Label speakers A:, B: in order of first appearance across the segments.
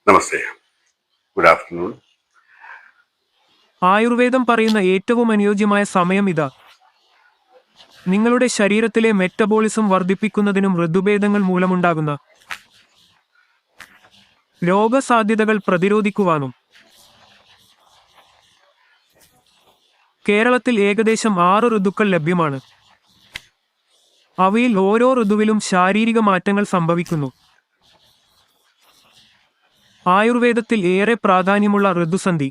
A: Namaste. Good afternoon.
B: ആയുർവേദം പറയുന്ന ഏറ്റവും അനുയോജ്യമായ സമയം ഇതാ. നിങ്ങളുടെ ശരീരത്തിലെ മെറ്റബോളിസം വർദ്ധിപ്പിക്കുന്നതിനും ഋതുഭേദങ്ങൾ മൂലമുണ്ടാകുന്ന രോഗസാധ്യതകൾ പ്രതിരോധിക്കുവാനും കേരളത്തിൽ ഏകദേശം 6 ഋതുക്കൾ ലഭ്യമാണ്. അവയിൽ ഓരോ ഋതുവിലും ശാരീരിക മാറ്റങ്ങൾ സംഭവിക്കുന്നു. ആയുർവേദത്തിൽ ഏറെ പ്രാധാന്യമുള്ള ഋതുസന്ധി.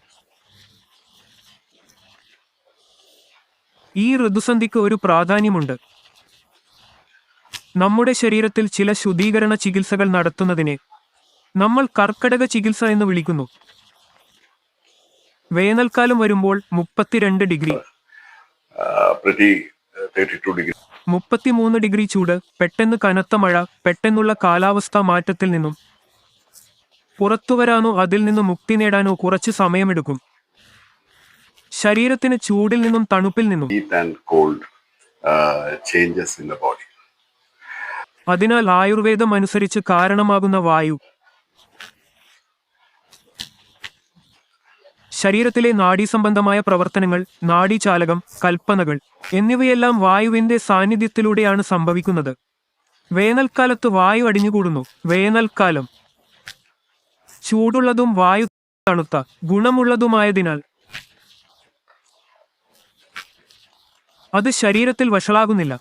B: ഈ ഋതുസന്ധിക്ക് ഒരു പ്രാധാന്യമുണ്ട്. നമ്മുടെ ശരീരത്തിൽ ചില ശുദ്ധീകരണ ചികിത്സകൾ നടത്തുന്നതിനെ നമ്മൾ കർക്കടക ചികിത്സ എന്ന് വിളിക്കുന്നു. വേനൽക്കാലം വരുമ്പോൾ 32 ഡിഗ്രി,
A: Pretty 32 degrees.
B: 33 ഡിഗ്രി ചൂട്, പെട്ടെന്ന് കനത്ത മഴ, പെട്ടെന്നുള്ള കാലാവസ്ഥാ മാറ്റത്തിൽ നിന്നും പുറത്തുവരാനോ അതിൽ നിന്ന് മുക്തി നേടാനോ കുറച്ച് സമയമെടുക്കും. ശരീരത്തിന് ചൂടിൽ നിന്നും തണുപ്പിൽ നിന്നും
A: Heat and cold changes in the body.
B: അതിനാൽ ആയുർവേദം അനുസരിച്ച് കാരണമാകുന്ന വായു, ശരീരത്തിലെ നാഡീസംബന്ധമായ പ്രവർത്തനങ്ങൾ, നാഡീചാലകം, കൽപ്പനകൾ എന്നിവയെല്ലാം വായുവിന്റെ സാന്നിധ്യത്തിലൂടെയാണ് സംഭവിക്കുന്നത്. വേനൽക്കാലത്ത് വായു അടിഞ്ഞുകൂടുന്നു. വേനൽക്കാലം ചൂടുള്ളതും വായു തണുത്ത ഗുണമുള്ളതുമായതിനാൽ അത് ശരീരത്തിൽ വഷളാകുന്നില്ല.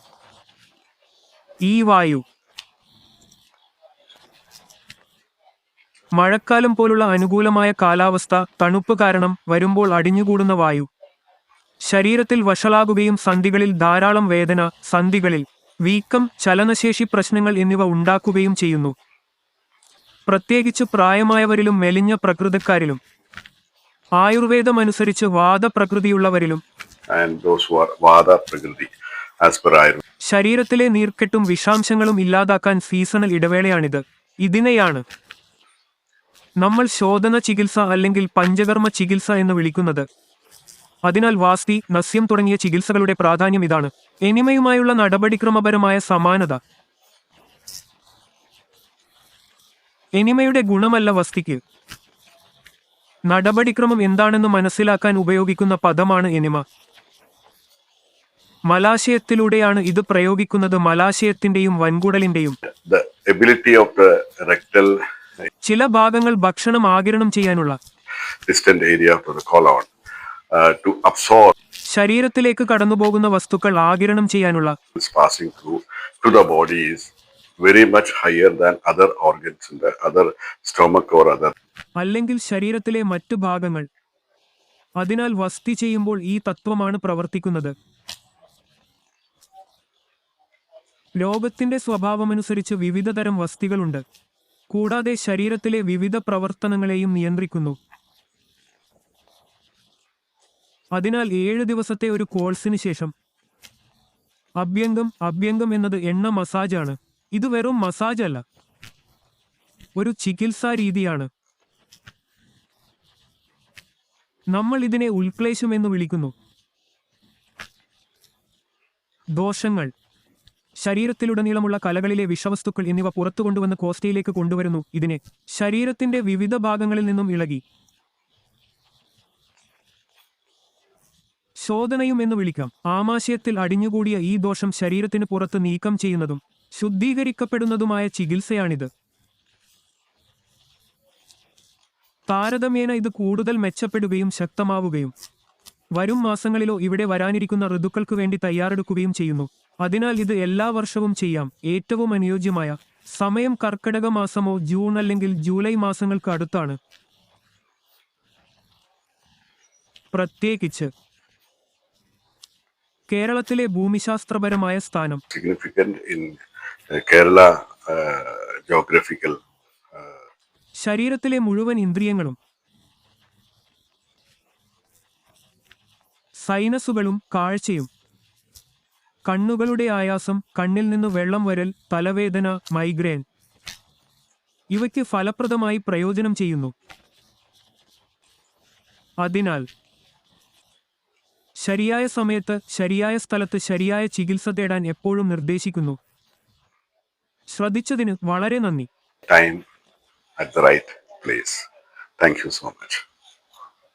B: ഈ വായു മഴക്കാലം പോലുള്ള അനുകൂലമായ കാലാവസ്ഥ, തണുപ്പ് കാരണം വരുമ്പോൾ അടിഞ്ഞുകൂടുന്ന വായു ശരീരത്തിൽ വഷളാകുകയും സന്ധികളിൽ ധാരാളം വേദന, സന്ധികളിൽ വീക്കം, ചലനശേഷി പ്രശ്നങ്ങൾ എന്നിവ ഉണ്ടാക്കുകയും ചെയ്യുന്നു. പ്രത്യേകിച്ച് പ്രായമായവരിലും മെലിഞ്ഞ പ്രകൃതക്കാരിലും ആയുർവേദമനുസരിച്ച് വാദപ്രകൃതിയുള്ളവരിലും
A: And those who are Vada Prakriti, as per Ayurveda.
B: ശരീരത്തിലെ നീർക്കെട്ടും വിഷാംശങ്ങളും ഇല്ലാതാക്കാൻ സീസണൽ ഇടവേളയാണിത്. ഇതിനെയാണ് നമ്മൾ ശോധന ചികിത്സ അല്ലെങ്കിൽ പഞ്ചകർമ്മ ചികിത്സ എന്ന് വിളിക്കുന്നത്. അതിനാൽ വാസ്തി, നസ്യം തുടങ്ങിയ ചികിത്സകളുടെ പ്രാധാന്യം ഇതാണ്. എനിമയുമായുള്ള നടപടിക്രമപരമായ സമാനത. എനിമയുടെ ഗുണമല്ല വസ്തിക്ക്. നടപടിക്രമം എന്താണെന്ന് മനസ്സിലാക്കാൻ ഉപയോഗിക്കുന്ന പദമാണ് എനിമ. മലാശയത്തിലൂടെയാണ് ഇത് പ്രയോഗിക്കുന്നത്. മലാശയത്തിന്റെയും വൻകുടലിന്റെയും
A: The ability of the rectal
B: ചില ഭാഗങ്ങൾ ഭക്ഷണം ആഗിരണം ചെയ്യാനുള്ള
A: distant area of the colon to absorb
B: ശരീരത്തിലേക്ക് കടന്നുപോകുന്ന വസ്തുക്കൾ ആഗിരണം ചെയ്യാനുള്ള
A: is passing through to the body is very much higher than other organs in the other stomach or other.
B: അല്ലെങ്കിൽ ശരീരത്തിലെ മറ്റു ഭാഗങ്ങൾ. അതിനാൽ വസ്തി ചെയ്യുമ്പോൾ ഈ തത്വമാണ് പ്രവർത്തിക്കുന്നത്. ലോകത്തിന്റെ സ്വഭാവമനുസരിച്ച് വിവിധ തരം വസ്തികളുണ്ട്. കൂടാതെ ശരീരത്തിലെ വിവിധ പ്രവർത്തനങ്ങളെയും നിയന്ത്രിക്കുന്നു. അതിനാൽ 7 ദിവസത്തെ ഒരു കോഴ്സിന് ശേഷം അഭ്യംഗം എന്നത് എണ്ണ മസാജാണ്. ഇത് വെറും മസാജ് അല്ല, ഒരു ചികിത്സാ രീതിയാണ്. നമ്മൾ ഇതിനെ ഉൽക്ലേശം എന്ന് വിളിക്കുന്നു. ദോഷങ്ങൾ: ശരീരത്തിലുടനീളമുള്ള കലകളിലെ വിഷവസ്തുക്കൾ എന്നിവ പുറത്തുകൊണ്ടുവന്ന് കോസ്റ്റയിലേക്ക് കൊണ്ടുവരുന്നു. ഇതിനെ ശരീരത്തിന്റെ വിവിധ ഭാഗങ്ങളിൽ നിന്നും ഇളകി ശോധനയും എന്ന് വിളിക്കാം. ആമാശയത്തിൽ അടിഞ്ഞുകൂടിയ ഈ ദോഷം ശരീരത്തിന് പുറത്ത് നീക്കം ചെയ്യുന്നതും ശുദ്ധീകരിക്കപ്പെടുന്നതുമായ ചികിത്സയാണിത്. താരതമ്യേന ഇത് കൂടുതൽ മെച്ചപ്പെടുകയും ശക്തമാവുകയും വരും മാസങ്ങളിലോ ഇവിടെ വരാനിരിക്കുന്ന ഋതുക്കൾക്ക് വേണ്ടി തയ്യാറെടുക്കുകയും ചെയ്യുന്നു. അതിനാൽ ഇത് എല്ലാ വർഷവും ചെയ്യാം. ഏറ്റവും അനുയോജ്യമായ സമയം കർക്കടക മാസമോ ജൂൺ അല്ലെങ്കിൽ ജൂലൈ മാസങ്ങൾക്ക് അടുത്താണ്. പ്രത്യേകിച്ച് കേരളത്തിലെ ഭൂമിശാസ്ത്രപരമായ സ്ഥാനം
A: Significant in Kerala geographical.
B: ശരീരത്തിലെ മുഴുവൻ ഇന്ദ്രിയങ്ങളും, സൈനസുകളും, കാഴ്ചയും, കണ്ണുകളുടെ ആയാസം, കണ്ണിൽ നിന്ന് വെള്ളം വരൽ, തലവേദന, മൈഗ്രെയിൻ ഇവയ്ക്ക് ഫലപ്രദമായി പ്രയോജനം ചെയ്യുന്നു. അതിനാൽ ശരിയായ സമയത്ത് ശരിയായ സ്ഥലത്ത് ശരിയായ ചികിത്സ തേടാൻ എപ്പോഴും നിർദ്ദേശിക്കുന്നു. ശ്രദ്ധിച്ചതിന് വളരെ നന്ദി.
A: Time at the right place. Thank you so much.